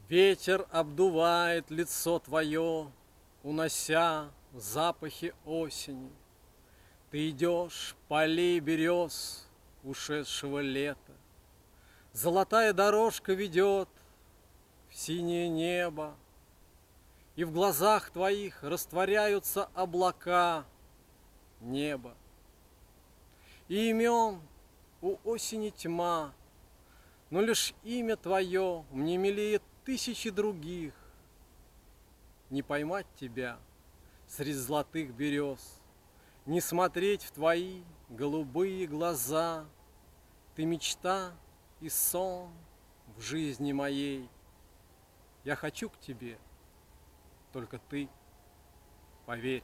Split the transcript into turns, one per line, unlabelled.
Ветер обдувает лицо твое, унося запахи осени. Ты идешь по аллее берез ушедшего лета. Золотая дорожка ведет в синее небо, и в глазах твоих растворяются облака неба. И имен у осени тьма, но лишь имя твое мне милее тысячи других. Не поймать тебя среди золотых берез, не смотреть в твои голубые глаза. Ты мечта и сон в жизни моей. Я хочу к тебе, только ты поверь.